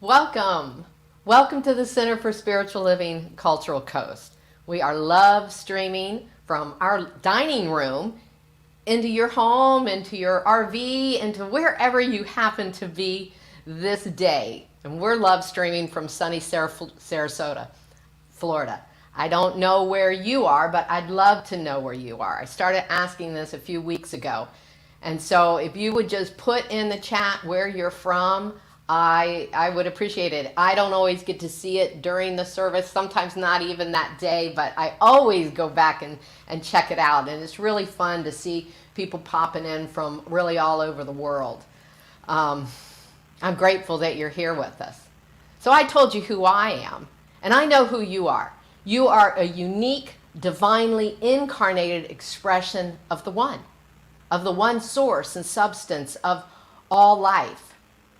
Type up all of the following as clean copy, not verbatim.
Welcome. Welcome to the Center for Spiritual Living Cultural Coast. We are live streaming from our dining room into your home, into your RV, into wherever you happen to be this day. And we're live streaming from sunny Sarasota, Florida. I don't know where you are, but I'd love to know where you are. I started asking this a few weeks ago. And so if you would just put in the chat where you're from, I would appreciate it. I don't always get to see it during the service, sometimes not even that day, but I always go back and check it out. And it's really fun to see people popping in from really all over the world. I'm grateful that you're here with us. So I told you who I am, and I know who you are. You are a unique, divinely incarnated expression of the one source and substance of all life.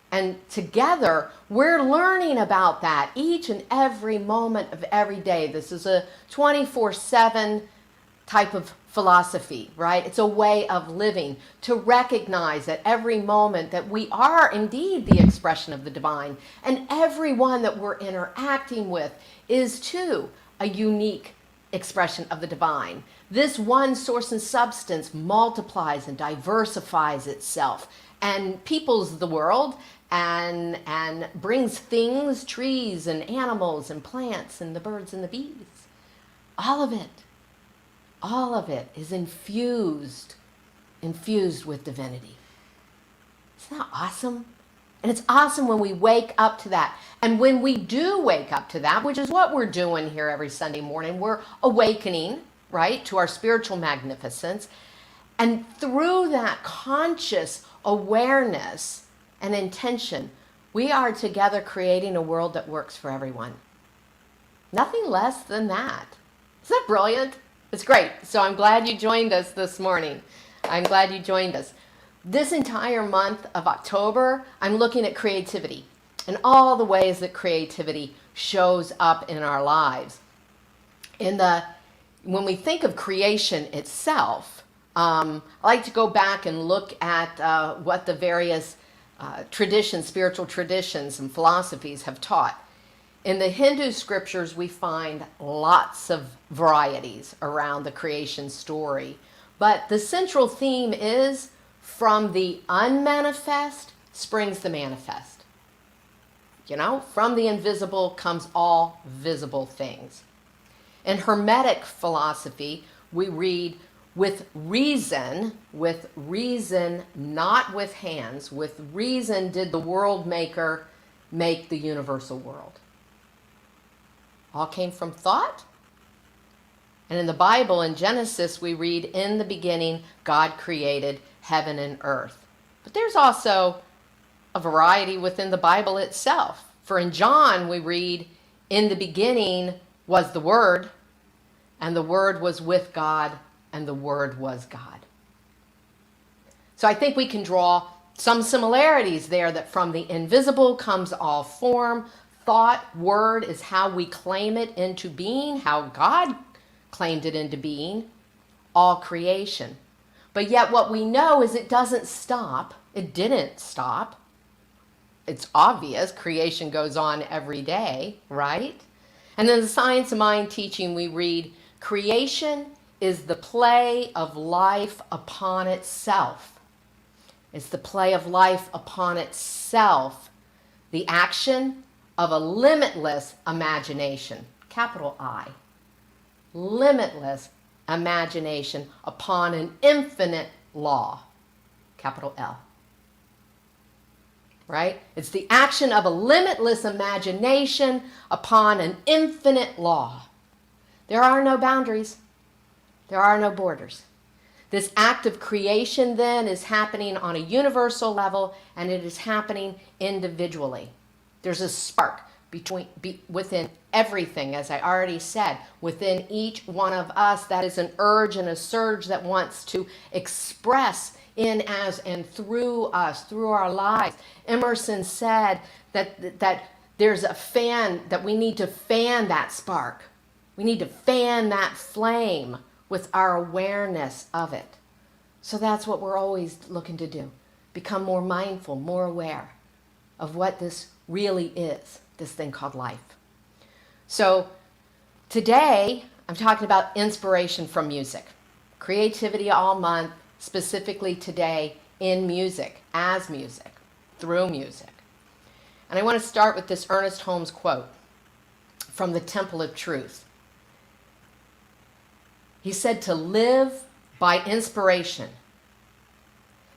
And together, we're learning about that each and every moment of every day. This is a 24/7 type of philosophy, right? It's a way of living to recognize at every moment that we are indeed the expression of the divine. And everyone that we're interacting with is too a unique expression of the divine. This one source and substance multiplies and diversifies itself and peoples the world and brings things, trees and animals and plants and the birds and the bees. All of it is infused with divinity. Isn't that awesome? And it's awesome when we wake up to that. And when we do wake up to that, which is what we're doing here every Sunday morning, we're awakening, right, to our spiritual magnificence. And through that conscious awareness and intention, we are together creating a world that works for everyone. Nothing less than that. Isn't that brilliant? It's great. So I'm glad you joined us this morning. I'm glad you joined us. This entire month of October, I'm looking at creativity and all the ways that creativity shows up in our lives. When we think of creation itself, I like to go back and look at what the various spiritual traditions and philosophies have taught. In the Hindu scriptures, we find lots of varieties around the creation story. But the central theme is, from the unmanifest springs the manifest. From the invisible comes all visible things. In Hermetic philosophy, we read, with reason, not with hands, with reason did the world maker make the universal world. All came from thought. And in the Bible, in Genesis, we read, in the beginning, God created heaven and earth. But there's also a variety within the Bible itself. For in John, we read, in the beginning was the Word, and the Word was with God, and the Word was God. So I think we can draw some similarities there, that from the invisible comes all form. Thought, word is how we claim it into being, how God claimed it into being, all creation. But yet what we know is it doesn't stop. It didn't stop. It's obvious creation goes on every day, right? And in the Science of Mind teaching, we read, creation is the play of life upon itself. It's the play of life upon itself, the action of a limitless imagination, capital I, limitless imagination upon an infinite law, capital L. Right? It's the action of a limitless imagination upon an infinite law. There are no boundaries. There are no borders. This act of creation then is happening on a universal level, and it is happening individually. There's a spark within everything, as I already said, within each one of us. That is an urge and a surge that wants to express in, as, and through us, through our lives. Emerson said that there's a fan, that we need to fan that spark. We need to fan that flame with our awareness of it. So that's what we're always looking to do. Become more mindful, more aware of what this really is this thing called life. So today, I'm talking about inspiration from music. Creativity all month, specifically today in music, as music, through music. And I want to start with this Ernest Holmes quote from the Temple of Truth. He said, "To live by inspiration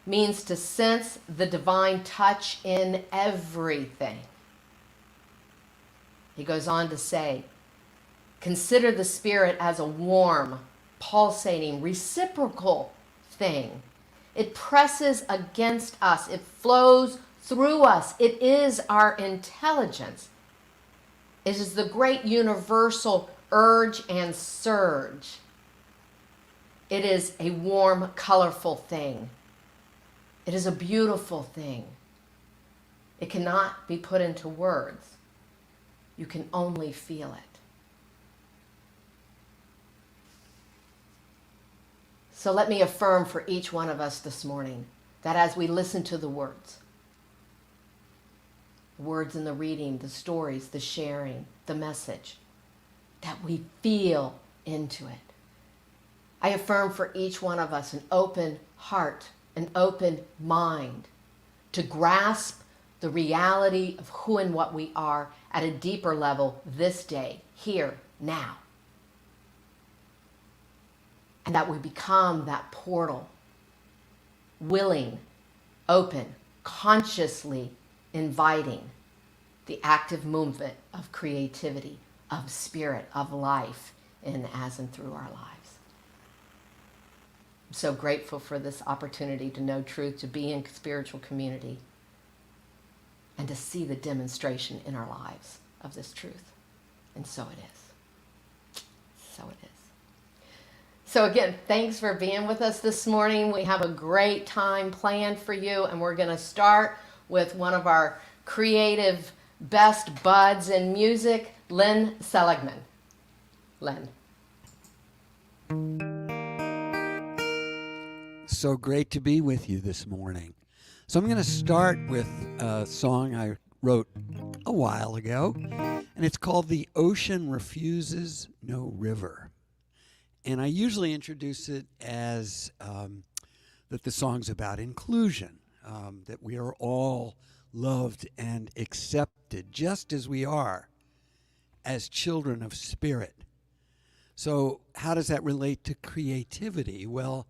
means to sense the divine touch in everything." He goes on to say, "Consider the Spirit as a warm, pulsating, reciprocal thing. It presses against us. It flows through us. It is our intelligence. It is the great universal urge and surge. It is a warm, colorful thing. It is a beautiful thing. It cannot be put into words. You can only feel it." So let me affirm for each one of us this morning that as we listen to the words in the reading, the stories, the sharing, the message, that we feel into it. I affirm for each one of us an open heart, an open mind to grasp the reality of who and what we are at a deeper level this day, here, now. And that we become that portal, willing, open, consciously inviting the active movement of creativity, of spirit, of life in, as, and through our lives. I'm so grateful for this opportunity to know truth, to be in spiritual community, and to see the demonstration in our lives of this truth. And so it is. So it is. So again, thanks for being with us this morning. We have a great time planned for you, and we're going to start with one of our creative best buds in music, Lynn Seligman. Lynn. So great to be with you this morning. So I'm going to start with a song I wrote a while ago, and it's called "The Ocean Refuses No River." And I usually introduce it as that the song's about inclusion, that we are all loved and accepted just as we are as children of spirit. So how does that relate to creativity? Well,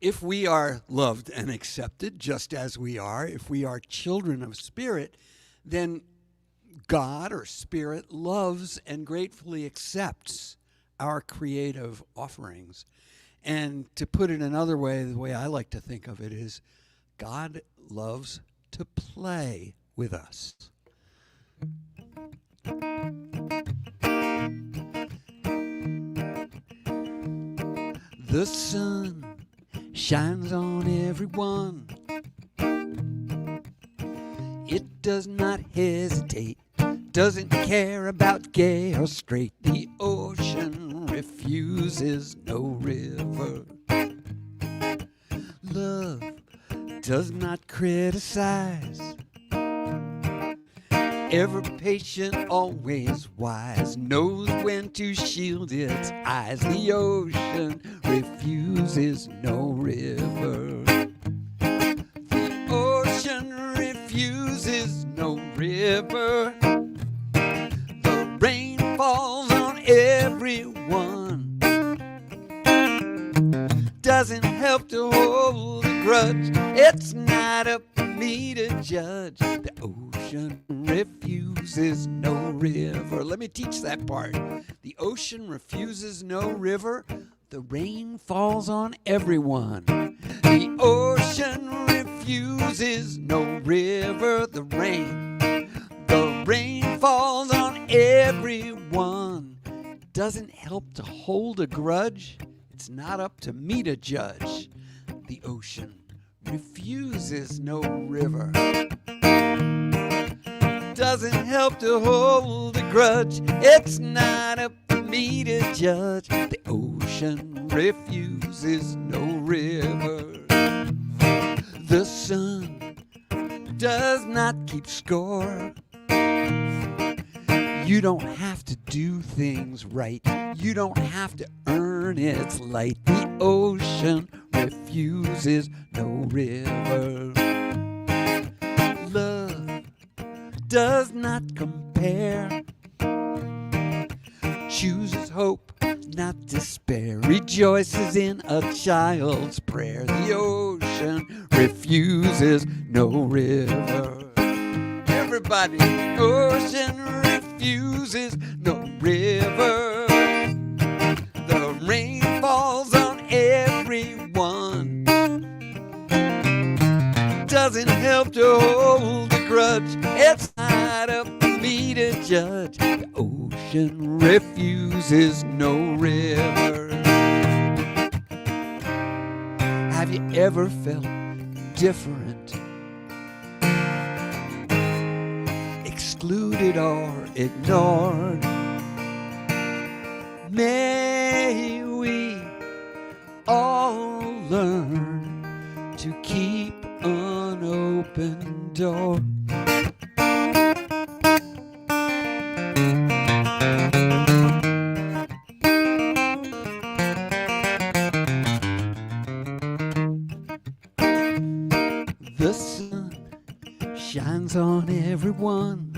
if we are loved and accepted just as we are, if we are children of spirit, then God or spirit loves and gratefully accepts our creative offerings. And to put it another way, the way I like to think of it is God loves to play with us. The sun shines on everyone. It does not hesitate, doesn't care about gay or straight. The ocean refuses no river. Love does not criticize, ever patient, always wise, knows when to shield its eyes. The ocean refuses no river. The ocean refuses no river. The rain falls on everyone. Doesn't help to hold a grudge. It's not up to me to judge. The ocean refuses no river. Let me teach that part. The ocean refuses no river. The rain falls on everyone. The ocean refuses no river. The rain falls on everyone. Doesn't help to hold a grudge. It's not up to me to judge. The ocean refuses no river. Doesn't help to hold a grudge. It's not up to me to judge. The ocean refuses no river. The sun does not keep score. You don't have to do things right. You don't have to earn its light. The ocean refuses no river. Love does not compare. Chooses hope, not despair. Rejoices in a child's prayer. The ocean refuses no river. Everybody, ocean refuses no river. The rain falls on everyone. Doesn't help to hold a grudge. It's not up to me to judge. The ocean refuses no river. Have you ever felt different? Excluded or ignored? May we all learn to keep an open door. The sun shines on everyone.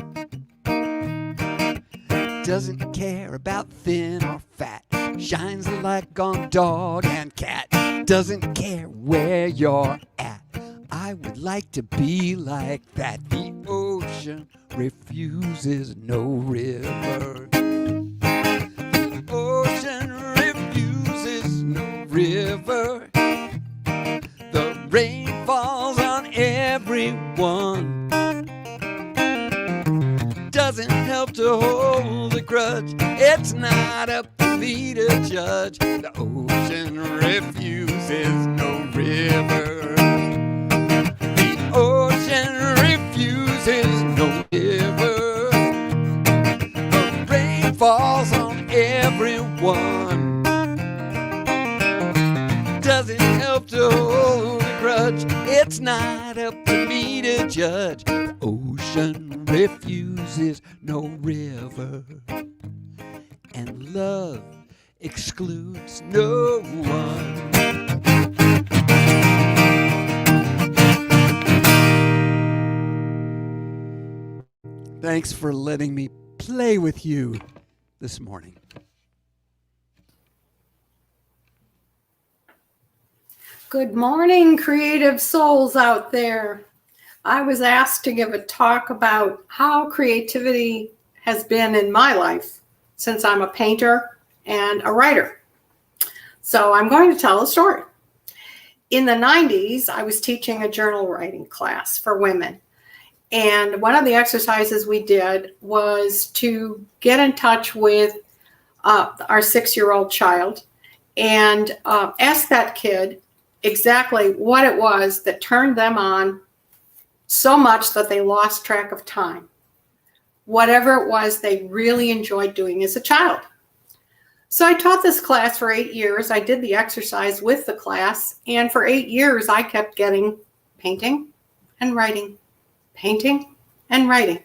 Doesn't care about thin or fat. Shines like on dog and cat. Doesn't care where you're at. I would like to be like that. The ocean refuses no river. The ocean refuses no river. The rain falls on everyone. Doesn't help to hold a grudge. It's not up to me to judge. The ocean refuses no river. The ocean refuses no river. The rain falls on everyone. Doesn't help to hold a grudge. It's not up to me to judge. The ocean refuses no river. And love excludes no one. Thanks for letting me play with you this morning. Good morning, creative souls out there. I was asked to give a talk about how creativity has been in my life since I'm a painter and a writer. So I'm going to tell a story. In the 90s, I was teaching a journal writing class for women. And one of the exercises we did was to get in touch with our 6-year-old child and ask that kid exactly what it was that turned them on so much that they lost track of time. Whatever it was they really enjoyed doing as a child. So I taught this class for 8 years. I did the exercise with the class, and for 8 years I kept getting painting and writing, painting and writing.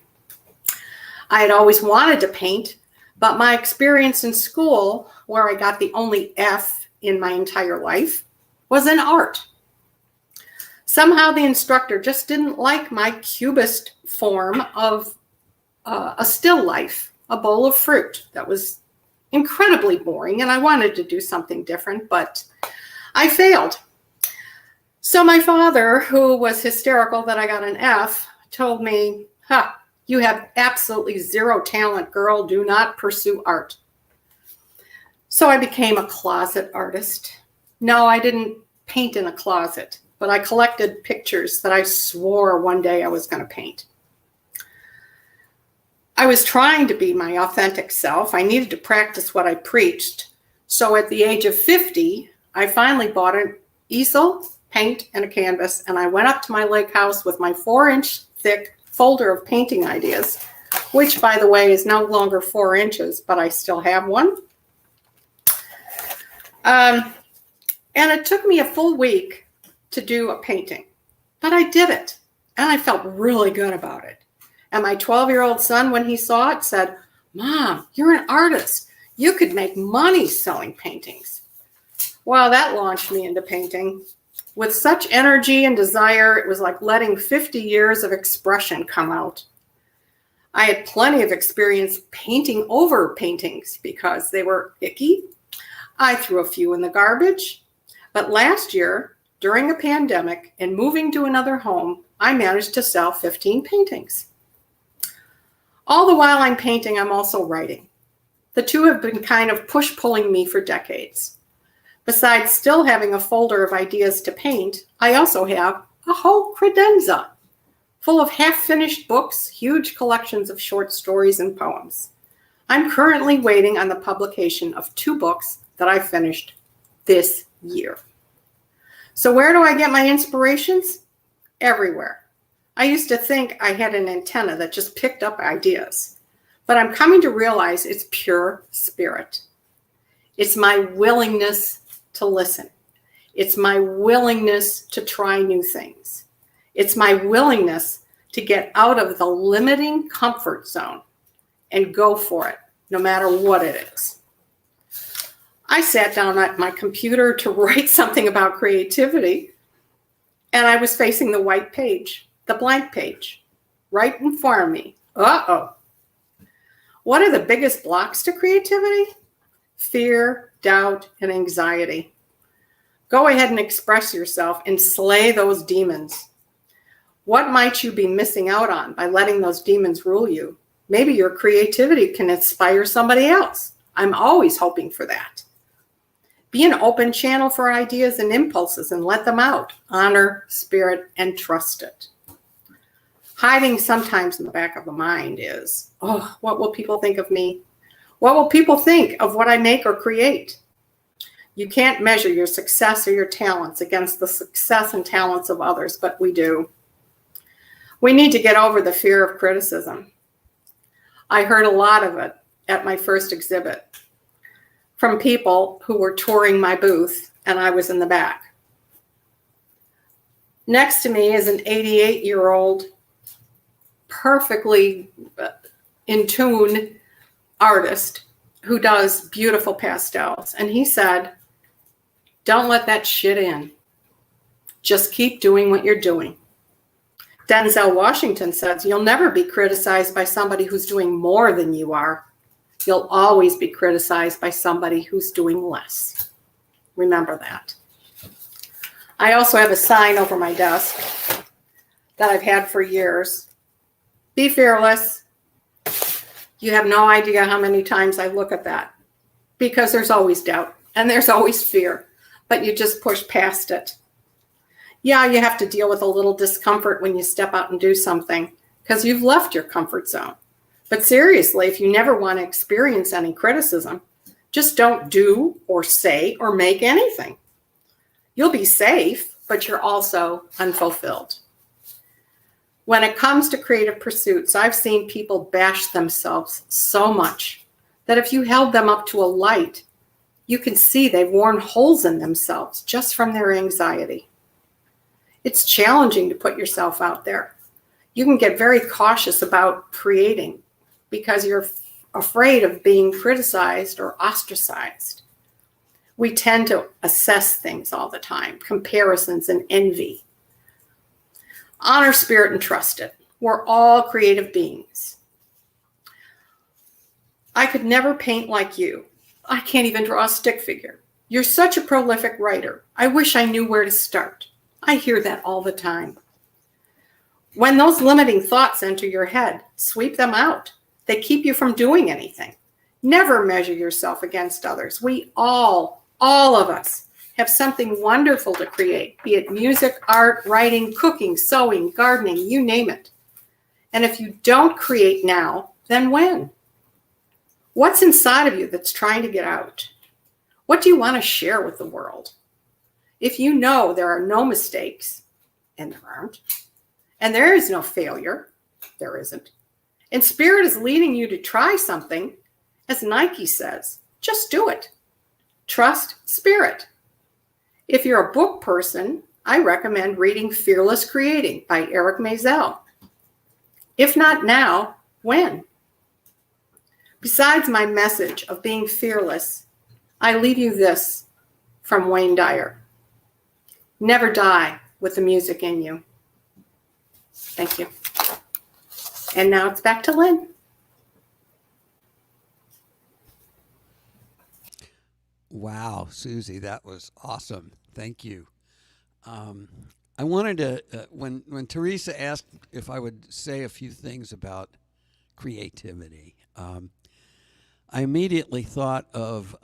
I had always wanted to paint, but my experience in school, where I got the only F in my entire life, was in art. Somehow the instructor just didn't like my cubist form of a still life, a bowl of fruit. That was incredibly boring, and I wanted to do something different, but I failed. So my father, who was hysterical that I got an F, told me, you have absolutely zero talent, girl. Do not pursue art. So I became a closet artist. No, I didn't paint in a closet, but I collected pictures that I swore one day I was going to paint. I was trying to be my authentic self. I needed to practice what I preached. So at the age of 50, I finally bought an easel, paint, and a canvas, and I went up to my lake house with my 4-inch thick folder of painting ideas, which, by the way, is no longer 4 inches, but I still have one. And it took me a full week to do a painting, but I did it. And I felt really good about it. And my 12-year-old son, when he saw it, said, "Mom, you're an artist. You could make money selling paintings." Well, that launched me into painting. With such energy and desire, it was like letting 50 years of expression come out. I had plenty of experience painting over paintings because they were icky. I threw a few in the garbage. But last year, during a pandemic and moving to another home, I managed to sell 15 paintings. All the while I'm painting, I'm also writing. The two have been kind of push-pulling me for decades. Besides still having a folder of ideas to paint, I also have a whole credenza full of half-finished books, huge collections of short stories and poems. I'm currently waiting on the publication of 2 books that I finished this year. So where do I get my inspirations? Everywhere. I used to think I had an antenna that just picked up ideas, but I'm coming to realize it's pure spirit. It's my willingness to listen. It's my willingness to try new things. It's my willingness to get out of the limiting comfort zone and go for it, no matter what it is. I sat down at my computer to write something about creativity, and I was facing the white page, the blank page, right in front of me. Uh-oh. What are the biggest blocks to creativity? Fear, doubt, and anxiety. Go ahead and express yourself and slay those demons. What might you be missing out on by letting those demons rule you? Maybe your creativity can inspire somebody else. I'm always hoping for that. Be an open channel for ideas and impulses and let them out. Honor, spirit, and trust it. Hiding sometimes in the back of the mind is, oh, what will people think of me? What will people think of what I make or create? You can't measure your success or your talents against the success and talents of others, but we do. We need to get over the fear of criticism. I heard a lot of it at my first exhibit from people who were touring my booth, and I was in the back. Next to me is an 88-year-old, perfectly in tune artist who does beautiful pastels. And he said, "Don't let that shit in. Just keep doing what you're doing." Denzel Washington says, "You'll never be criticized by somebody who's doing more than you are. You'll always be criticized by somebody who's doing less." Remember that. I also have a sign over my desk that I've had for years. Be fearless. You have no idea how many times I look at that because there's always doubt and there's always fear, but you just push past it. Yeah, you have to deal with a little discomfort when you step out and do something because you've left your comfort zone. But seriously, if you never want to experience any criticism, just don't do or say or make anything. You'll be safe, but you're also unfulfilled. When it comes to creative pursuits, I've seen people bash themselves so much that if you held them up to a light, you can see they've worn holes in themselves just from their anxiety. It's challenging to put yourself out there. You can get very cautious about creating because you're afraid of being criticized or ostracized. We tend to assess things all the time, comparisons and envy. Honor spirit and trust it. We're all creative beings. I could never paint like you. I can't even draw a stick figure. You're such a prolific writer. I wish I knew where to start. I hear that all the time. When those limiting thoughts enter your head, sweep them out. They keep you from doing anything. Never measure yourself against others. We all of us, have something wonderful to create, be it music, art, writing, cooking, sewing, gardening, you name it. And if you don't create now, then when? What's inside of you that's trying to get out? What do you want to share with the world? If you know there are no mistakes, and there aren't, and there is no failure, there isn't, and spirit is leading you to try something, as Nike says, just do it. Trust spirit. If you're a book person, I recommend reading Fearless Creating by Eric Maisel. If not now, when? Besides my message of being fearless, I leave you this from Wayne Dyer. Never die with the music in you. Thank you. And now it's back to Lynn. Wow, Susie, that was awesome. Thank you. I wanted to, when Theresa asked if I would say a few things about creativity, I immediately thought of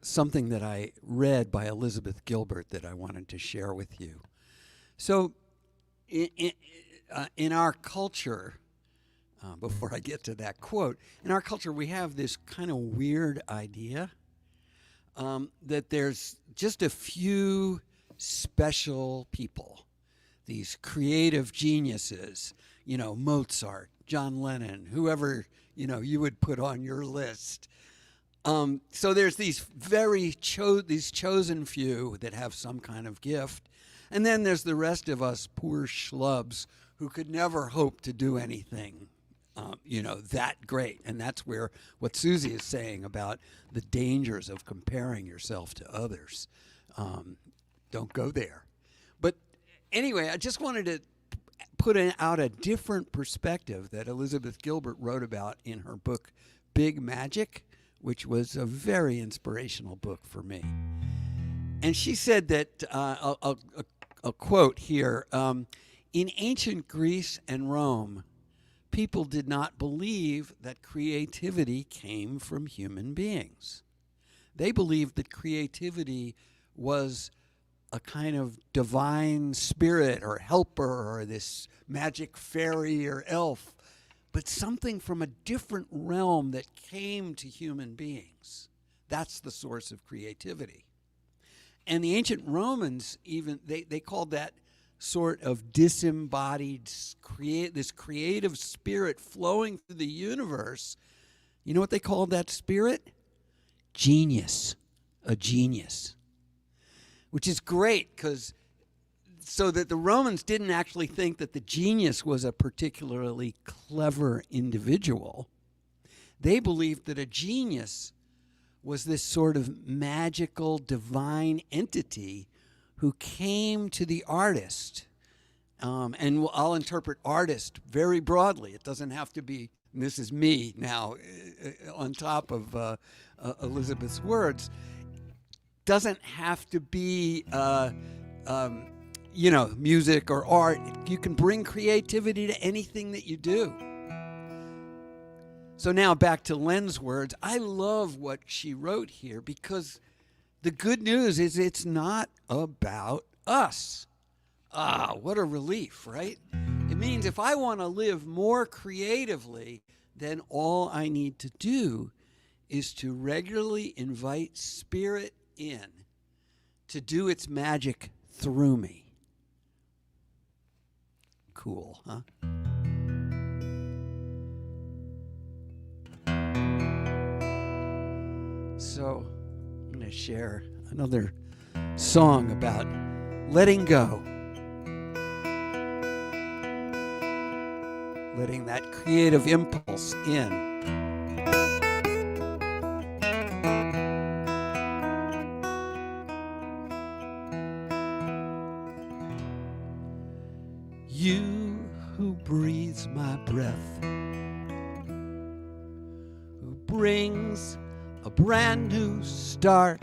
something that I read by Elizabeth Gilbert that I wanted to share with you. So, in our culture, before I get to that quote, in our culture we have this kind of weird idea that there's just a few special people, these creative geniuses, Mozart, John Lennon, whoever, you would put on your list. So there's these these chosen few that have some kind of gift. And then there's the rest of us poor schlubs who could never hope to do anything, that great. And that's where what Susie is saying about the dangers of comparing yourself to others. Don't go there. But anyway, I just wanted to put out a different perspective that Elizabeth Gilbert wrote about in her book, Big Magic, which was a very inspirational book for me. And she said that, a quote here, in ancient Greece and Rome, people did not believe that creativity came from human beings. They believed that creativity was a kind of divine spirit or helper or this magic fairy or elf, but something from a different realm that came to human beings. That's the source of creativity. And the ancient Romans even, they called that sort of disembodied, this creative spirit flowing through the universe. You know what they called that spirit? Genius. A genius. Which is great, because so that the Romans didn't actually think that the genius was a particularly clever individual. They believed that a genius was this sort of magical, divine entity who came to the artist. And I'll interpret artist very broadly. It doesn't have to be, and this is me now on top of Elizabeth's words, doesn't have to be, music or art. You can bring creativity to anything that you do. So now back to Len's words. I love what she wrote here because the good news is it's not about us. What a relief, right? It means if I want to live more creatively, then all I need to do is to regularly invite spirit in to do its magic through me. Cool, huh? So I'm going to share another song about letting go. Letting that creative impulse in. You who breathes my breath, who brings a brand new start,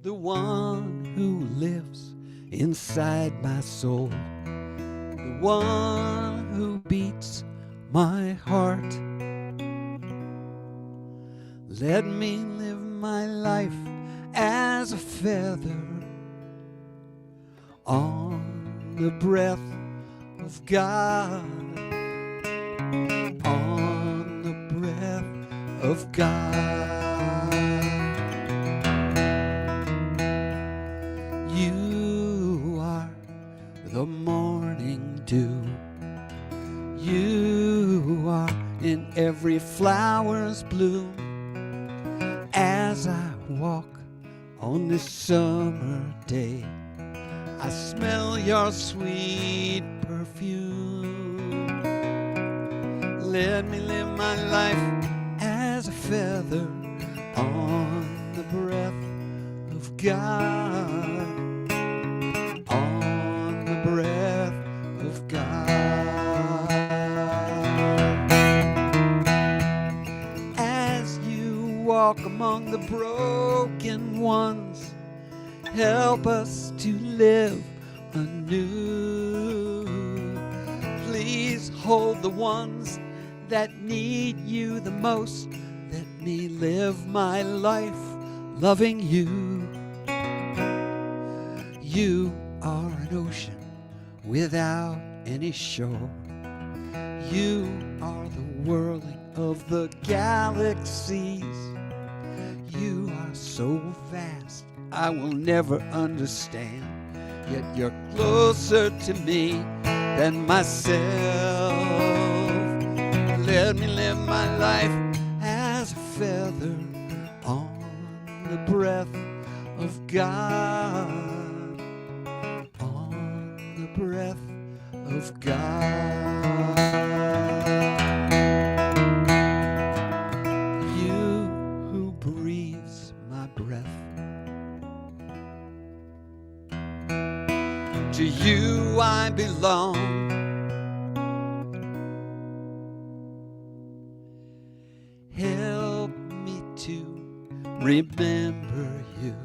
the one who lives inside my soul, the one who beats my heart. Let me live my life as a feather on the breath of God, on the breath of God. You are the morning dew. You are in every flower's bloom. As I walk on this summer day. I smell your sweet perfume. Let me live my life as a feather on the breath of God. On the breath of God. As you walk among the broken ones, help us to live anew. Please hold the ones that need you the most. Let me live my life loving you. You are an ocean without any shore. You are the whirling of the galaxies. You are so vast, I will never understand. Yet you're closer to me than myself. Let me live my life as a feather on the breath of God. On the breath of God. You who breathes my breath. To you I belong. Help me to remember you,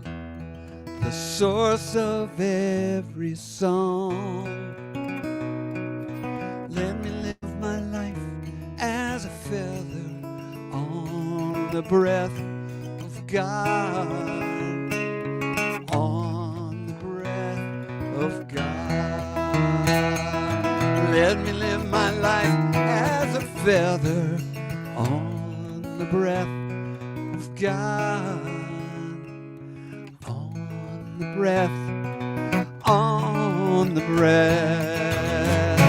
the source of every song. Let me live my life as a feather on the breath of God. On the breath of God. Let me live my life as a feather on the breath of God. On the breath, on the breath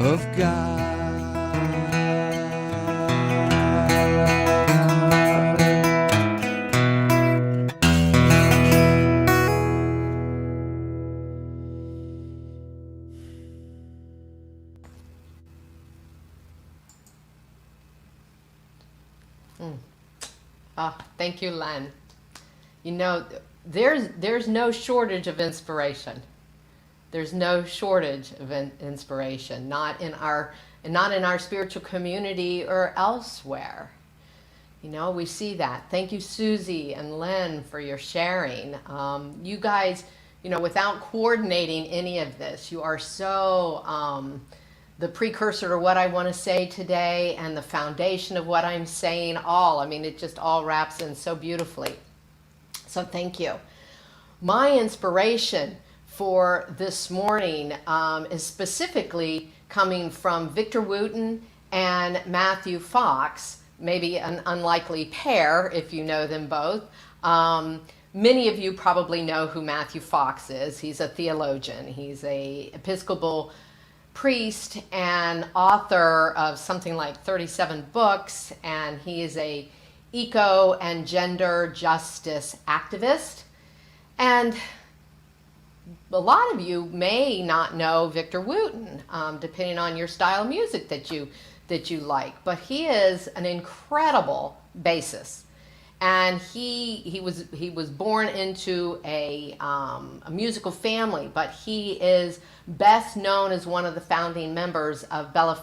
of God. Thank you, Len. You know, there's no shortage of inspiration. There's no shortage of inspiration, not in our spiritual community or elsewhere. You know, we see that. Thank you, Susie and Len, for your sharing. You guys, you know, without coordinating any of this, you are so the precursor to what I want to say today and the foundation of what I'm saying all. I mean, it just all wraps in so beautifully. So thank you. My inspiration for this morning is specifically coming from Victor Wooten and Matthew Fox, maybe an unlikely pair if you know them both. Many of you probably know who Matthew Fox is. He's a theologian. He's a Episcopal priest and author of something like 37 books, and he is a eco and gender justice activist. And a lot of you may not know Victor Wooten, depending on your style of music that you like, but he is an incredible bassist. And he was born into a musical family, but he is best known as one of the founding members of Bella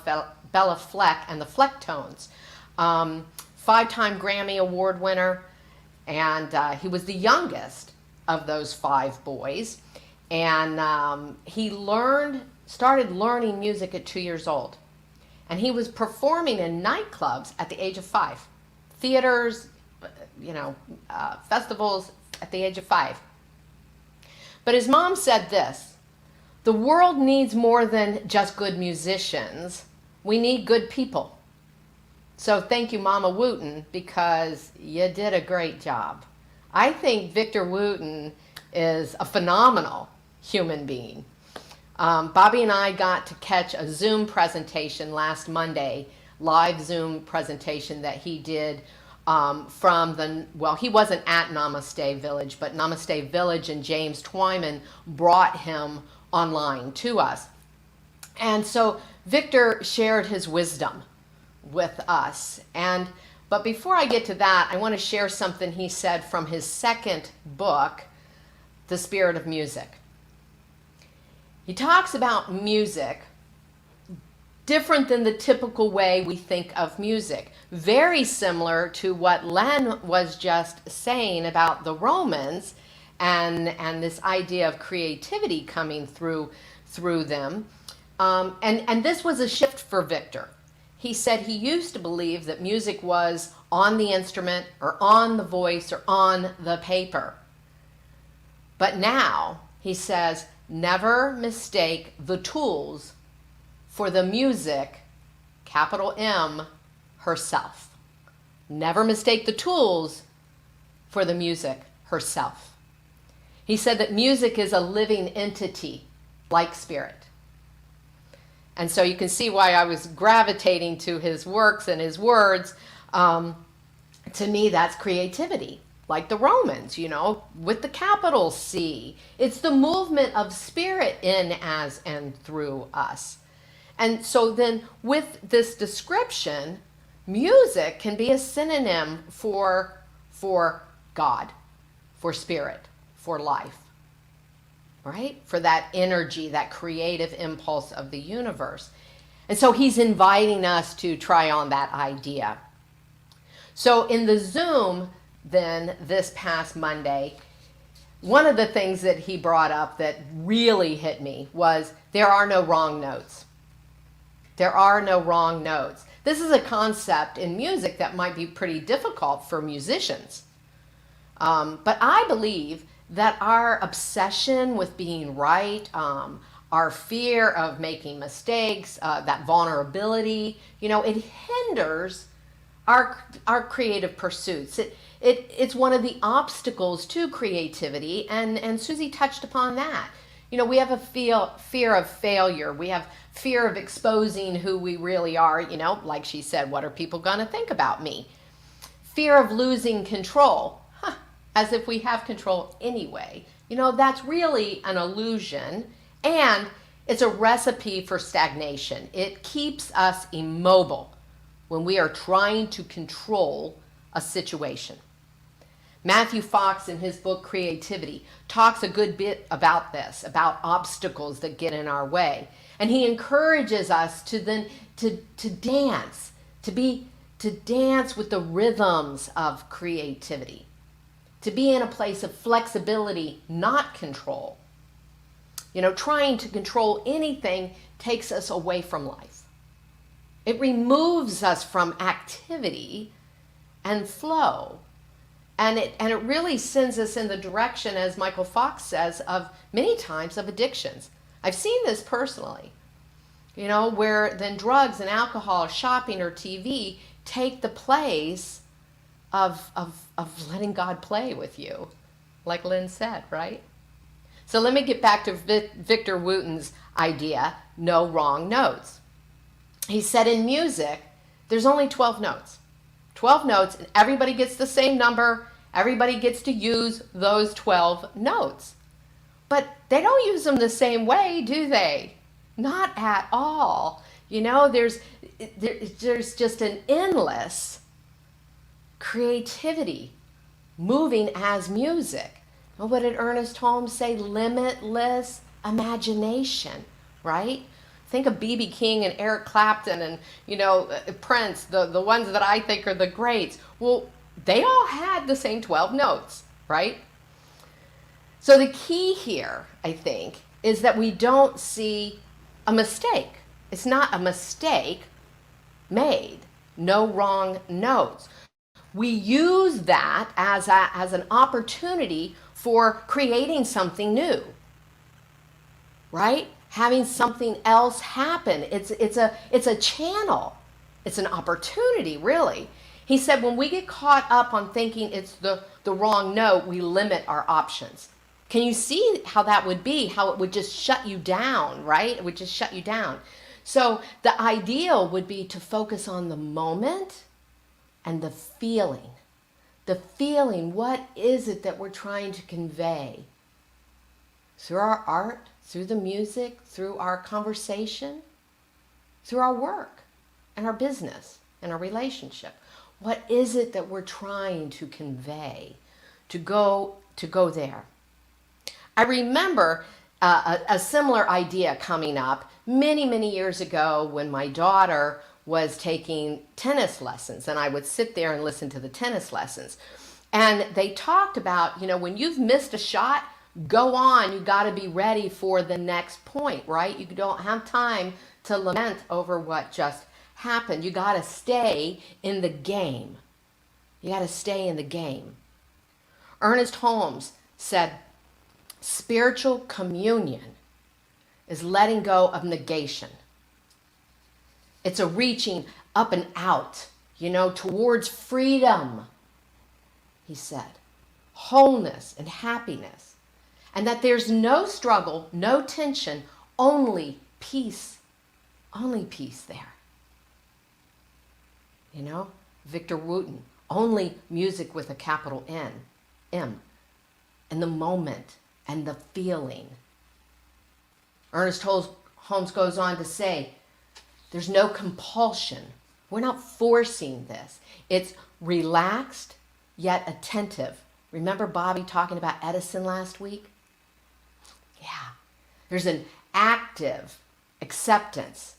Fleck and the Flecktones. 5-time Grammy Award winner, and he was the youngest of those 5 boys. And he started learning music at 2 years old. And he was performing in nightclubs at the age of 5. Theaters, festivals at the age of 5. But his mom said this: the world needs more than just good musicians. We need good people. So thank you, Mama Wooten, because you did a great job. I think Victor Wooten is a phenomenal human being. Bobby and I got to catch a Zoom presentation last Monday, live Zoom presentation that he did he wasn't at Namaste Village, but Namaste Village and James Twyman brought him online to us. And so Victor shared his wisdom with us. But before I get to that, I want to share something he said from his second book, The Spirit of Music. He talks about music different than the typical way we think of music. Very similar to what Len was just saying about the Romans and this idea of creativity coming through them. And this was a shift for Victor. He said he used to believe that music was on the instrument or on the voice or on the paper. But now he says, never mistake the tools for the music, capital M, herself. Never mistake the tools for the music herself. He said that music is a living entity like spirit. And so you can see why I was gravitating to his works and his words. To me, that's creativity, like the Romans, with the capital C. It's the movement of spirit in, as, and through us. And so then with this description, music can be a synonym for God, for spirit, for life. Right? For that energy, that creative impulse of the universe. And so he's inviting us to try on that idea. So in the Zoom, then, this past Monday, one of the things that he brought up that really hit me was there are no wrong notes. There are no wrong notes. This is a concept in music that might be pretty difficult for musicians. But I believe that our obsession with being right, our fear of making mistakes, that vulnerability, it hinders our creative pursuits. It's one of the obstacles to creativity, and Susie touched upon that. We have a fear of failure. We have fear of exposing who we really are, like she said, what are people going to think about me? Fear of losing control. As if we have control anyway. That's really an illusion, and it's a recipe for stagnation. It keeps us immobile when we are trying to control a situation. Matthew Fox, in his book Creativity, talks a good bit about this, about obstacles that get in our way. And he encourages us to dance, to dance with the rhythms of creativity. To be in a place of flexibility, not control. Trying to control anything takes us away from life. It removes us from activity and flow. And it really sends us in the direction, as Michael Fox says, of many times of addictions. I've seen this personally, where then drugs and alcohol, shopping, or TV take the place of letting God play with you, like Lynn said, right? So let me get back to Victor Wooten's idea, no wrong notes. He said in music, there's only 12 notes. 12 notes, and everybody gets the same number. Everybody gets to use those 12 notes. But they don't use them the same way, do they? Not at all. There's just an endless creativity moving as music. And what did Ernest Holmes say? Limitless imagination, right? Think of B.B. King and Eric Clapton and, Prince, the ones that I think are the greats. Well, they all had the same 12 notes, right? So the key here, I think, is that we don't see a mistake. It's not a mistake made. No wrong notes. We use that as an opportunity for creating something new, right? Having something else happen. It's a channel. It's an opportunity, really. He said when we get caught up on thinking it's the wrong note, we limit our options. Can you see how that would be? How it would just shut you down, right? It would just shut you down. So the ideal would be to focus on the moment and the feeling. the feeling. What is it that we're trying to convey? Through our art, through the music, through our conversation, through our work and our business and our relationship. What is it that we're trying to convey? To go there. I remember a similar idea coming up many, many years ago when my daughter was taking tennis lessons, and I would sit there and listen to the tennis lessons. And they talked about, when you've missed a shot, go on. You got to be ready for the next point, right? You don't have time to lament over what just happened. You got to stay in the game. You got to stay in the game. Ernest Holmes said, spiritual communion is letting go of negation. It's a reaching up and out, towards freedom, he said, wholeness and happiness, and that there's no struggle, no tension, only peace there. Victor Wooten, only music with a capital M, and the moment and the feeling. Ernest Holmes goes on to say, there's no compulsion. We're not forcing this. It's relaxed yet attentive. Remember Bobby talking about Edison last week? Yeah. There's an active acceptance.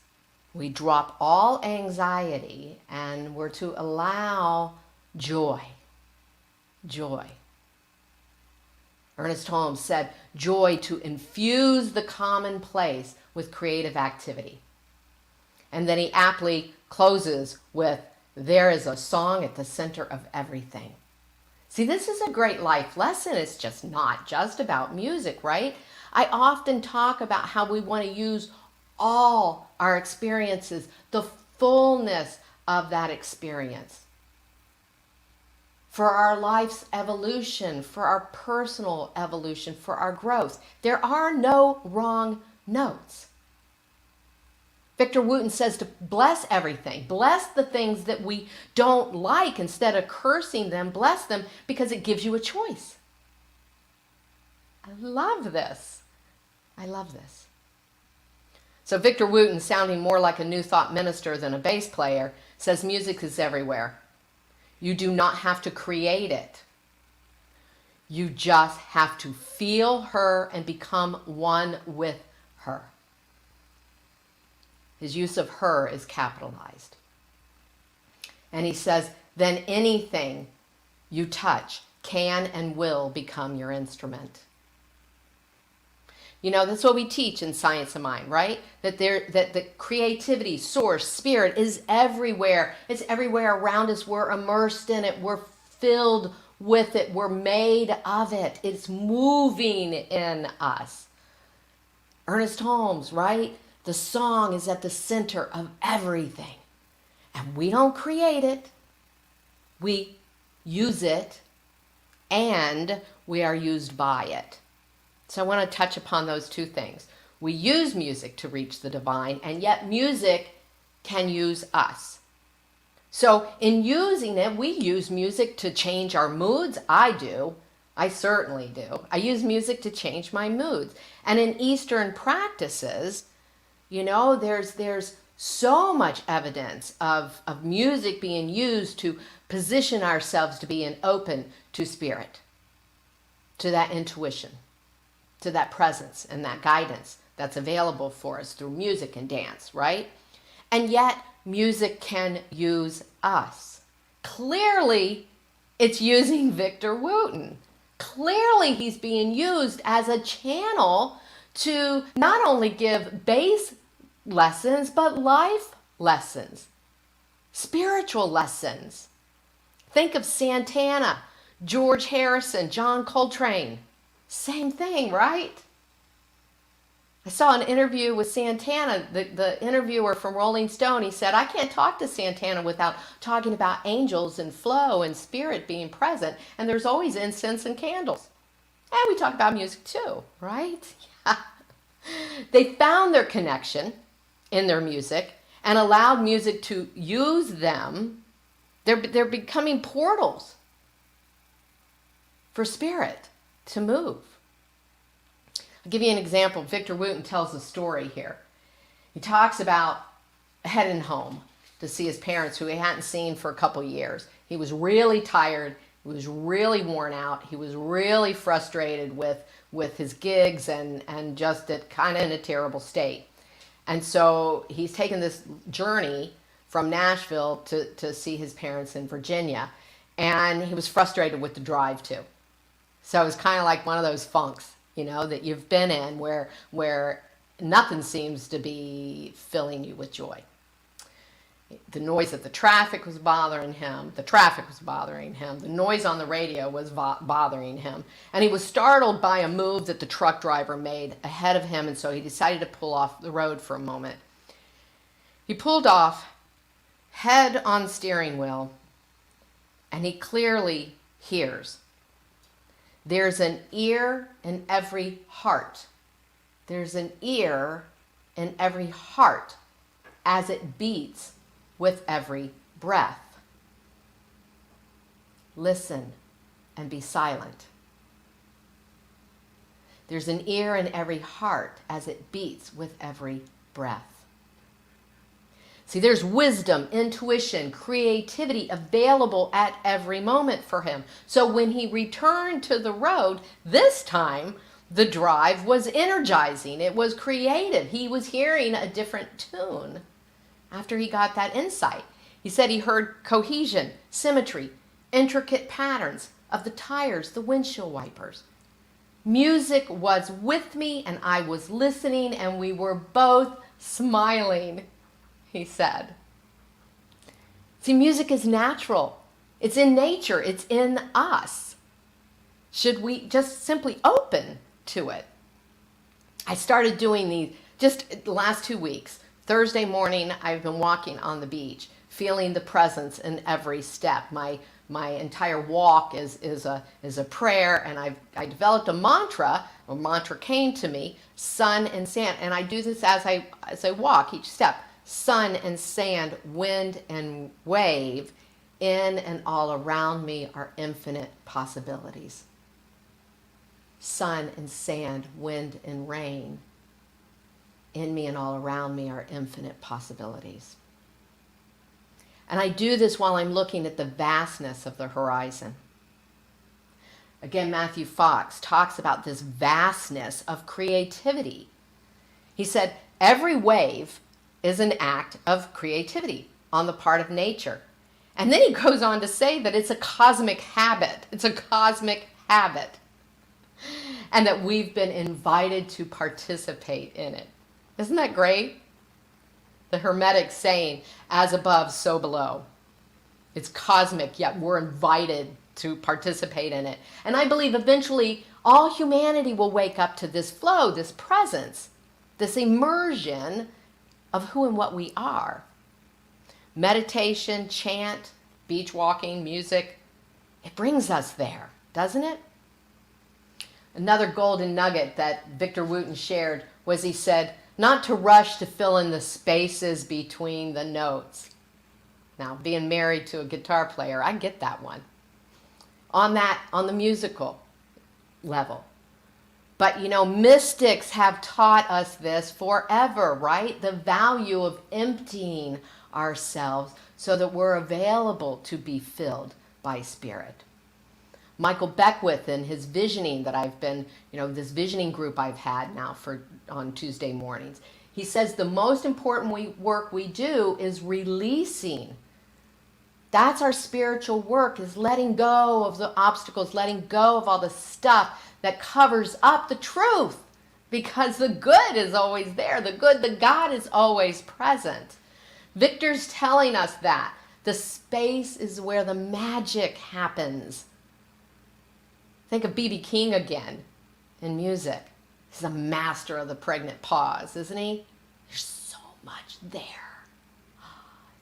We drop all anxiety and we're to allow joy. Joy. Ernest Holmes said, joy to infuse the commonplace with creative activity. And then he aptly closes with, there is a song at the center of everything. See, this is a great life lesson. It's just not just about music, right? I often talk about how we want to use all our experiences, the fullness of that experience, for our life's evolution, for our personal evolution, for our growth. There are no wrong notes. Victor Wooten says to bless everything. Bless the things that we don't like. Instead of cursing them, bless them, because it gives you a choice. I love this. I love this. So Victor Wooten, sounding more like a New Thought minister than a bass player, says music is everywhere. You do not have to create it. You just have to feel her and become one with her. His use of her is capitalized. And he says, then anything you touch can and will become your instrument. That's what we teach in Science of Mind, right? That the creativity, source, spirit is everywhere. It's everywhere around us. We're immersed in it. We're filled with it. We're made of it. It's moving in us. Ernest Holmes, right? The song is at the center of everything. And we don't create it. We use it. And we are used by it. So I want to touch upon those two things. We use music to reach the divine, and yet music can use us. So in using it, we use music to change our moods. I do. I certainly do. I use music to change my moods. And in Eastern practices, there's so much evidence of music being used to position ourselves to be open to spirit, to that intuition, to that presence and that guidance that's available for us through music and dance, right? And yet, music can use us. Clearly, it's using Victor Wooten. Clearly, he's being used as a channel to not only give bass lessons, but life lessons, spiritual lessons. Think of Santana, George Harrison, John Coltrane. Same thing, right? I saw an interview with Santana. The interviewer from Rolling Stone, he said, I can't talk to Santana without talking about angels and flow and spirit being present. And there's always incense and candles. And we talk about music too, right? Yeah. They found their connection in their music and allowed music to use them. They're becoming portals for spirit to move. I'll give you an example. Victor Wooten tells a story here. He talks about heading home to see his parents who he hadn't seen for a couple years. He was really tired. He was really worn out. He was really frustrated with his gigs and just kind of in a terrible state. And so he's taken this journey from Nashville to see his parents in Virginia. And he was frustrated with the drive too. So it was kind of like one of those funks, that you've been in where nothing seems to be filling you with joy. The noise of the traffic was bothering him. The traffic was bothering him. The noise on the radio was bothering him. And he was startled by a move that the truck driver made ahead of him, and so he decided to pull off the road for a moment. He pulled off, head on steering wheel, and he clearly hears. There's an ear in every heart. There's an ear in every heart as it beats with every breath. Listen and be silent. There's an ear in every heart as it beats with every breath. See, there's wisdom, intuition, creativity available at every moment for him. So when he returned to the road, this time the drive was energizing. It was creative. He was hearing a different tune. After he got that insight, he said he heard cohesion, symmetry, intricate patterns of the tires, the windshield wipers. Music was with me and I was listening and we were both smiling, he said. See, music is natural. It's in nature. It's in us. Should we just simply open to it? I started doing these just the last 2 weeks. Thursday morning, I've been walking on the beach, feeling the presence in every step. My entire walk is a prayer, and I developed a mantra. A mantra came to me: sun and sand, and I do this as I walk each step. Sun and sand, wind and wave, in and all around me are infinite possibilities. Sun and sand, wind and rain, in me and all around me are infinite possibilities. And I do this while I'm looking at the vastness of the horizon. Again, Matthew Fox talks about this vastness of creativity. He said, every wave is an act of creativity on the part of nature. And then he goes on to say that it's a cosmic habit. It's a cosmic habit. And that we've been invited to participate in it. Isn't that great? The Hermetic saying, as above, so below. It's cosmic, yet we're invited to participate in it. And I believe eventually all humanity will wake up to this flow, this presence, this immersion of who and what we are. Meditation, chant, beach walking, music, it brings us there, doesn't it? Another golden nugget that Victor Wooten shared was he said, not to rush to fill in the spaces between the notes. Now, being married to a guitar player, I get that one. On the musical level. But mystics have taught us this forever, right? The value of emptying ourselves so that we're available to be filled by Spirit. Michael Beckwith and his visioning that I've been, this visioning group I've had now on Tuesday mornings. He says the most important work we do is releasing. That's our spiritual work, is letting go of the obstacles, letting go of all the stuff that covers up the truth. Because the good is always there. The good, the God is always present. Victor's telling us that. The space is where the magic happens. Think of B.B. King again in music. He's a master of the pregnant pause, isn't he? There's so much there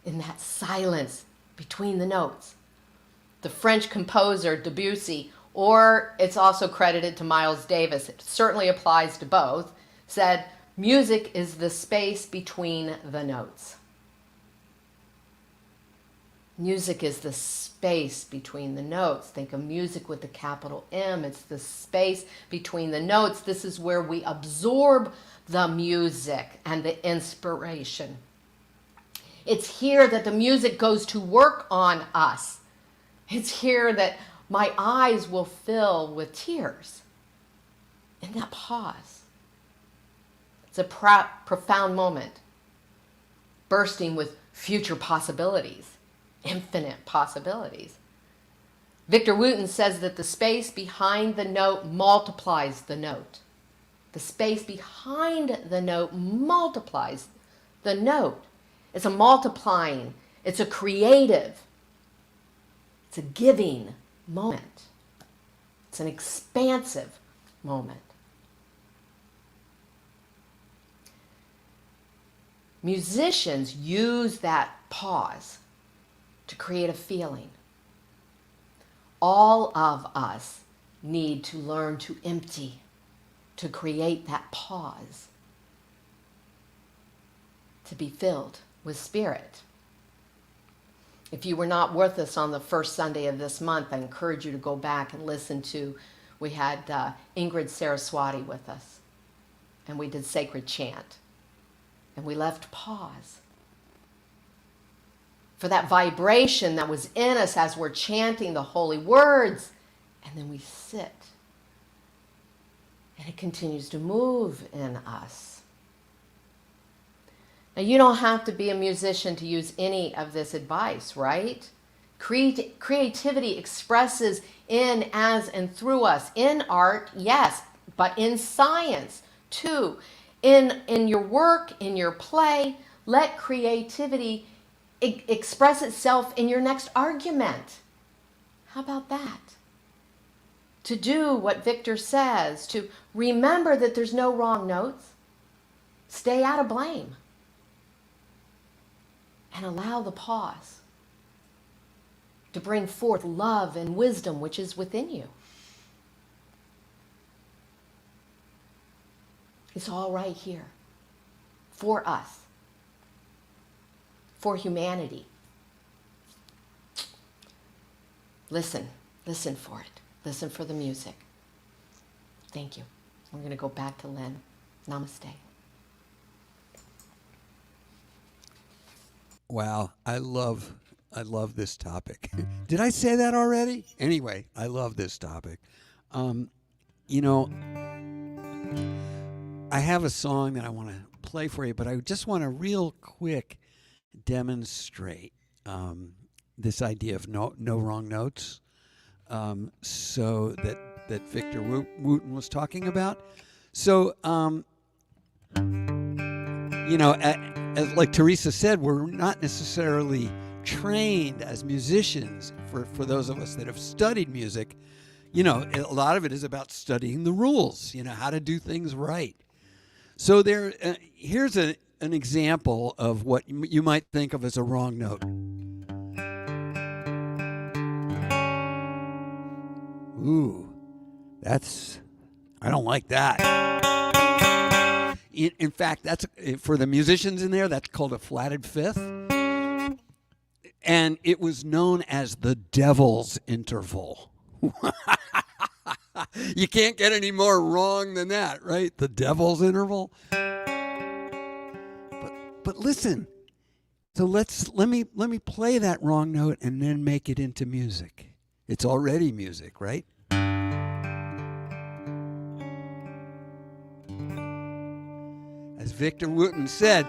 in that silence between the notes. The French composer Debussy, or it's also credited to Miles Davis, it certainly applies to both, said, music is the space between the notes. Music is the space between the notes. Think of music with the capital M. It's the space between the notes. This is where we absorb the music and the inspiration. It's here that the music goes to work on us. It's here that my eyes will fill with tears in that pause. It's a profound moment, bursting with future possibilities, infinite possibilities. Victor Wooten says that the space behind the note multiplies the note. The space behind the note multiplies the note. It's a multiplying, it's a creative, it's a giving moment. It's an expansive moment. Musicians use that pause to create a feeling. All of us need to learn to empty, to create that pause, to be filled with spirit. If you were not with us on the first Sunday of this month, I encourage you to go back and listen to, we had Ingrid Saraswati with us, and we did sacred chant, and we left pause for that vibration that was in us as we're chanting the holy words, and then we sit, and it continues to move in us. Now, you don't have to be a musician to use any of this advice, right? Creativity expresses in, as, and through us. In art, yes, but in science, too. In your work, in your play, let creativity express itself in your next argument. How about that? To do what Victor says, to remember that there's no wrong notes. Stay out of blame. And allow the pause to bring forth love and wisdom which is within you. It's all right here for us, for humanity. Listen for it. Listen for the music. Thank you. We're going to go back to Lynn. Namaste. Wow, I love this topic. Did I say that already? Anyway, I love this topic. You know, I have a song that I want to play for you, but I just want to real quick demonstrate this idea of no wrong notes. So that Victor Wooten was talking about. So, you know, as like Theresa said, we're not necessarily trained as musicians. For those of us that have studied music, you know, a lot of it is about studying the rules, you know, how to do things right. So here's an example of what you might think of as a wrong note. Ooh, I don't like that. In fact, that's for the musicians in there, that's called a flatted fifth. And it was known as the devil's interval. You can't get any more wrong than that, right? The devil's interval. But listen. So let me play that wrong note and then make it into music. It's already music, right? As Victor Wooten said,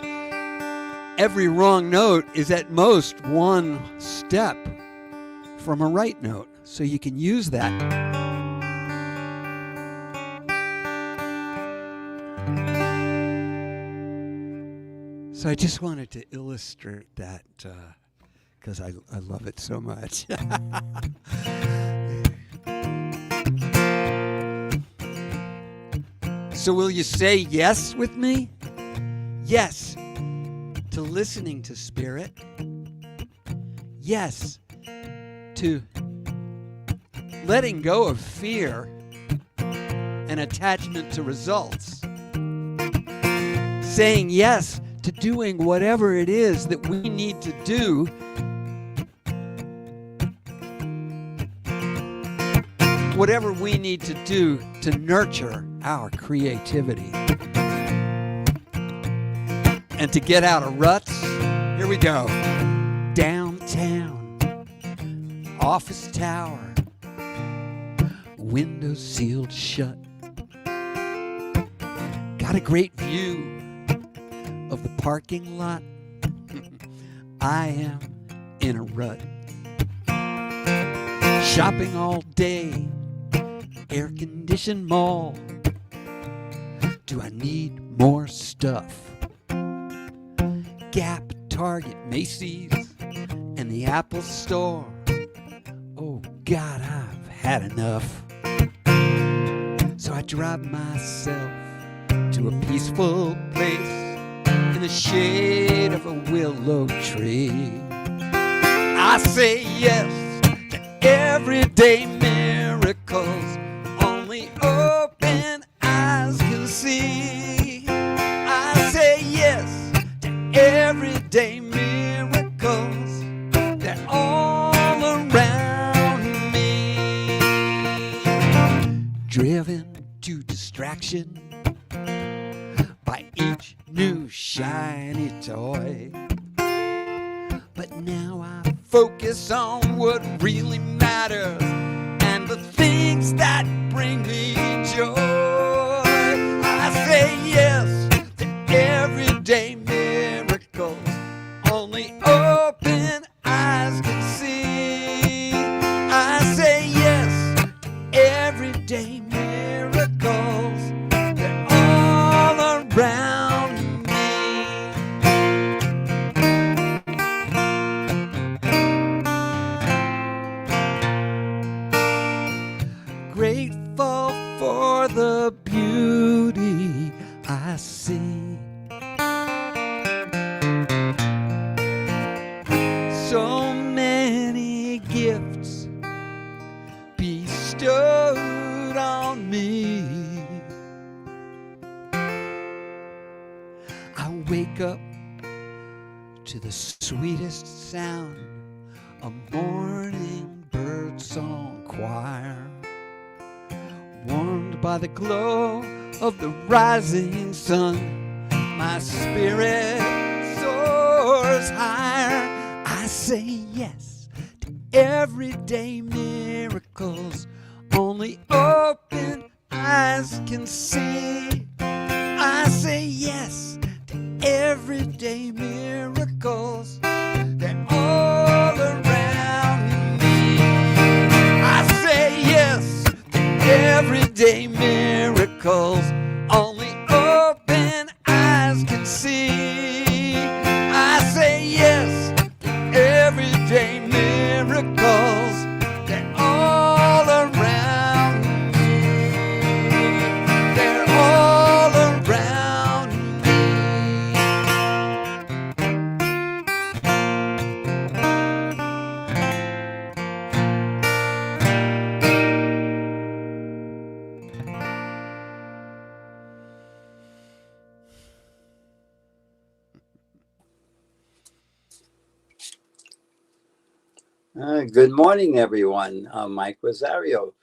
every wrong note is at most one step from a right note. So you can use that. So I just wanted to illustrate that because I love it so much. So will you say yes with me? Yes to listening to Spirit. Yes to letting go of fear and attachment to results. Saying yes to doing whatever it is that we need to do whatever we need to do to nurture our creativity. And to get out of ruts, here we go. Downtown, office tower, windows sealed shut. Got a great view of the parking lot. I am in a rut. Shopping all day, air-conditioned mall. Do I need more stuff? Gap, Target, Macy's, and the Apple Store. Oh God, I've had enough. So I drive myself to a peaceful place in the shade of a willow tree. I say yes to everyday miracles only open eyes can see. I say yes to everyday miracles, they're all around me. Driven to distraction by each new shiny toy, but now I focus on what really matters and the things that bring me joy. I say yes to everyday miracles only open eyes can see. I say yes to everyday miracles, they're all around me. Grateful for the beauty I see. So many gifts bestowed on me. I wake up to the sweetest sound, a morning bird song choir, warmed by the glow of the rising sun. My spirit soars higher. I say yes to everyday miracles only open eyes can see. I say yes to everyday miracles, they're all around me. I say yes to everyday miracles only open eyes can see. I say yes to everyday miracles, they're all around me. They're all around me. Good morning, everyone. Mike Rosario.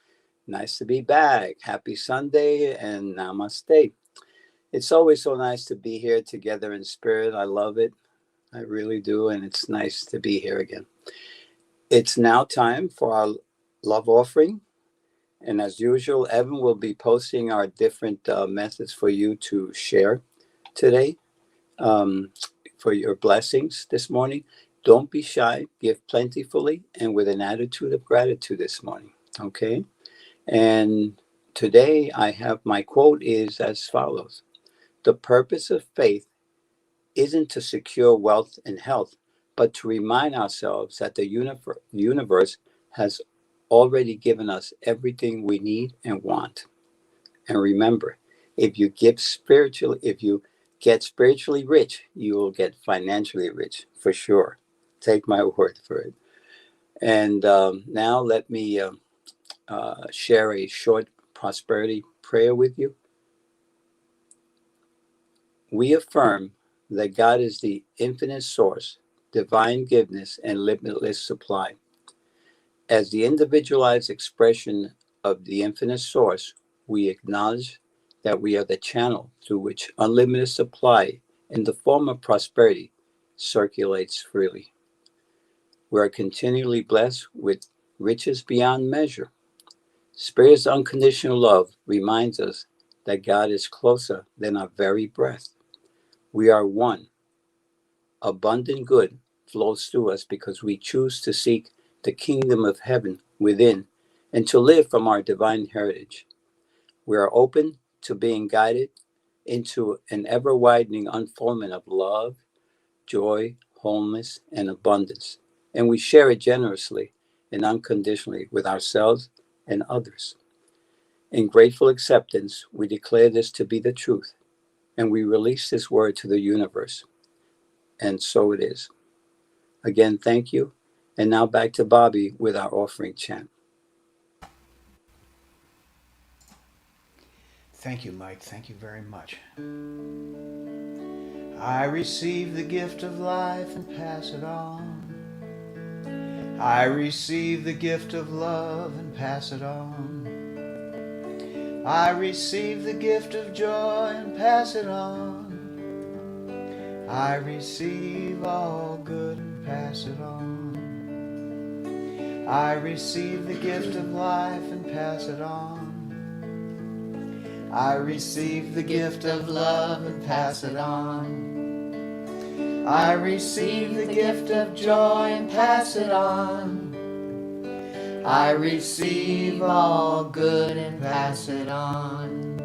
Nice to be back. Happy Sunday and namaste. It's always so nice to be here together in spirit. I love it. I really do. And it's nice to be here again. It's now time for our love offering. And as usual, Evan will be posting our different methods for you to share today for your blessings this morning. Don't be shy. Give plentifully and with an attitude of gratitude this morning. Okay? And today I have my quote is as follows. The purpose of faith isn't to secure wealth and health, but to remind ourselves that the universe has already given us everything we need and want. And remember, if you get spiritually rich, you will get financially rich for sure. Take my word for it. And now let me share a short prosperity prayer with you. We affirm that God is the infinite source, divine goodness, and limitless supply. As the individualized expression of the infinite source, we acknowledge that we are the channel through which unlimited supply in the form of prosperity circulates freely. We are continually blessed with riches beyond measure. Spirit's unconditional love reminds us that God is closer than our very breath. We are one. Abundant good flows through us because we choose to seek the kingdom of heaven within and to live from our divine heritage. We are open to being guided into an ever widening unfoldment of love, joy, wholeness, and abundance. And we share it generously and unconditionally with ourselves and others. In grateful acceptance, we declare this to be the truth, and we release this word to the universe. And so it is. Again, thank you. And now back to Bobby with our offering chant. Thank you, Mike. Thank you very much. I receive the gift of life and pass it on. I receive the gift of love and pass it on. I receive the gift of joy and pass it on. I receive all good and pass it on. I receive the gift of life and pass it on. I receive the gift of love and pass it on. I receive the gift of joy and pass it on. I receive all good and pass it on.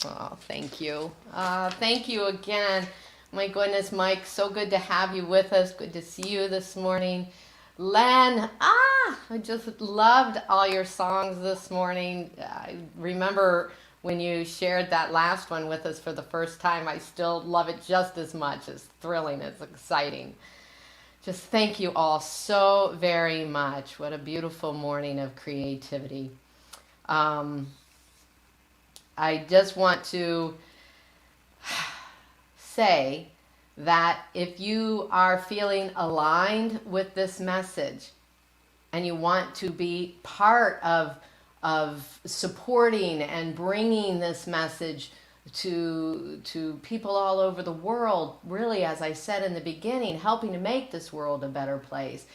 Oh, thank you. Thank you again. My goodness, Mike, so good to have you with us. Good to see you this morning. Len, I just loved all your songs this morning. I remember when you shared that last one with us for the first time. I still love it just as much. It's thrilling. It's exciting. Just thank you all so very much. What a beautiful morning of creativity. I just want to say that if you are feeling aligned with this message and you want to be part of supporting and bringing this message to people all over the world, really, as I said in the beginning, helping to make this world a better place,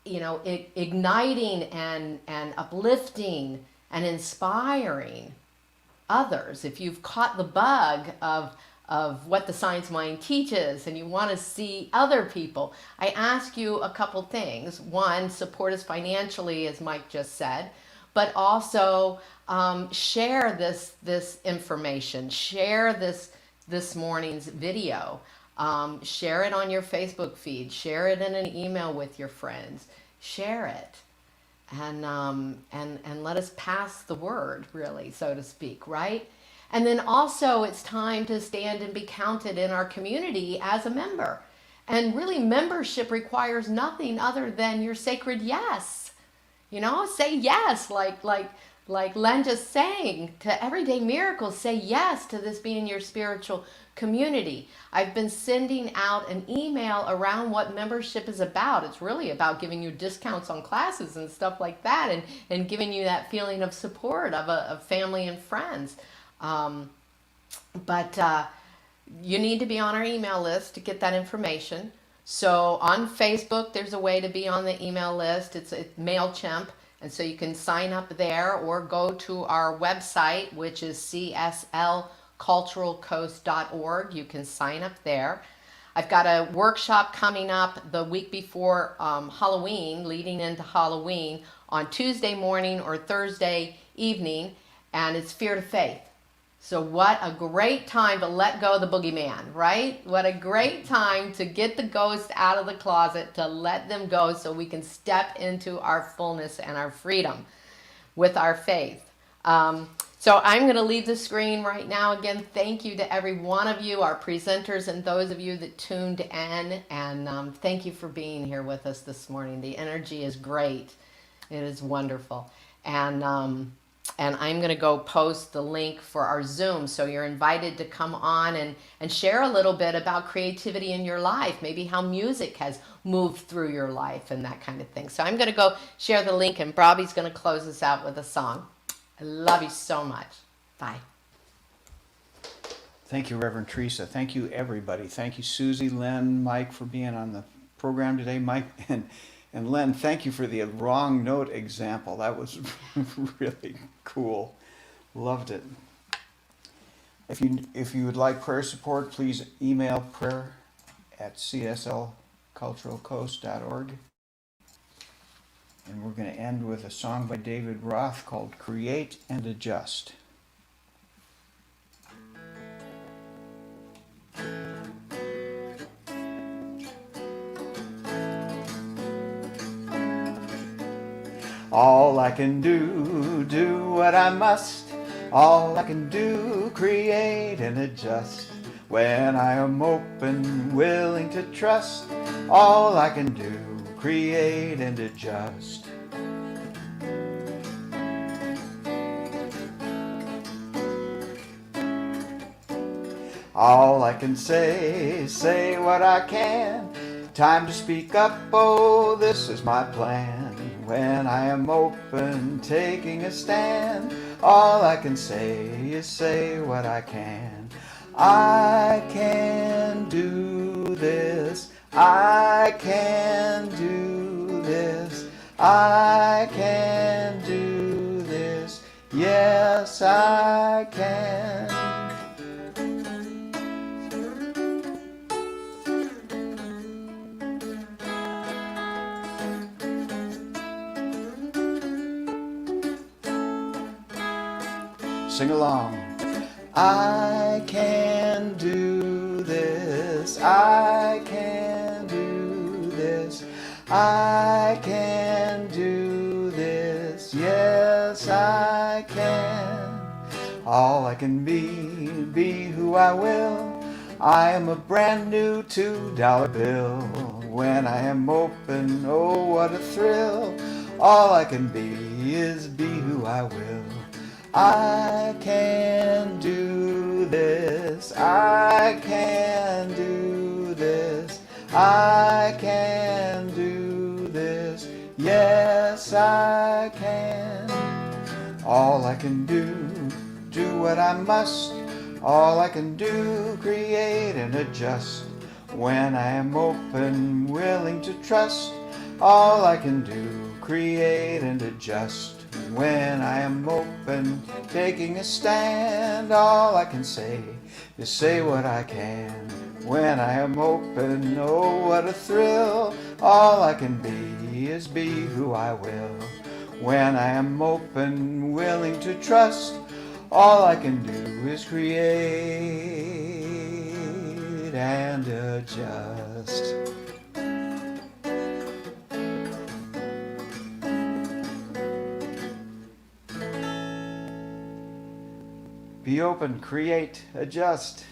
igniting and uplifting and inspiring others. If you've caught the bug of what the science mind teaches and you want to see other people, I ask you a couple things. One, support us financially, as Mike just said, but also share this information, share this morning's video, share it on your Facebook feed, share it in an email with your friends, share it. And let us pass the word, really, so to speak, right? And then also it's time to stand and be counted in our community as a member. And really, membership requires nothing other than your sacred yes. Say yes, like Len just saying to Everyday Miracles, say yes to this being your spiritual community. I've been sending out an email around what membership is about. It's really about giving you discounts on classes and stuff like that, and giving you that feeling of support of family and friends. But you need to be on our email list to get that information. So on Facebook, there's a way to be on the email list. It's MailChimp. And so you can sign up there or go to our website, which is CSLCulturalCoast.org. You can sign up there. I've got a workshop coming up the week before Halloween, leading into Halloween, on Tuesday morning or Thursday evening, and it's Fear to Faith. So what a great time to let go of the boogeyman, right? What a great time to get the ghost out of the closet, to let them go so we can step into our fullness and our freedom with our faith. So I'm going to leave the screen right now. Again, thank you to every one of you, our presenters, and those of you that tuned in. And thank you for being here with us this morning. The energy is great. It is wonderful. And And I'm going to go post the link for our Zoom. So you're invited to come on and share a little bit about creativity in your life, maybe how music has moved through your life and that kind of thing. So I'm going to go share the link, and Bobby's going to close us out with a song. I love you so much. Bye. Thank you, Reverend Theresa. Thank you, everybody. Thank you, Susie, Len, Mike, for being on the program today. Mike and Len, thank you for the wrong note example. That was really cool. Loved it. If you would like prayer support, please email prayer@cslculturalcoast.org. And we're going to end with a song by David Roth called Create and Adjust. All I can do what I must. All I can do, create and adjust. When I am open, willing to trust. All I can do, create and adjust. All I can say what I can. Time to speak up, oh, this is my plan. When I am open, taking a stand, all I can say is say what I can. I can do this. I can do this. I can do this. Yes, I can. Sing along. I can do this. I can do this. I can do this. Yes, I can. All I can be who I will. I am a brand new $2 bill. When I am open, oh, what a thrill. All I can be is be who I will. I can do this. I can do this. I can do this. Yes, I can. All I can do what I must. All I can do, create and adjust. When I am open, willing to trust. All I can do, create and adjust. When I am open, taking a stand, all I can say is say what I can. When I am open, oh, what a thrill. All I can be is be who I will. When I am open, willing to trust, all I can do is create and adjust. Be open, create, adjust.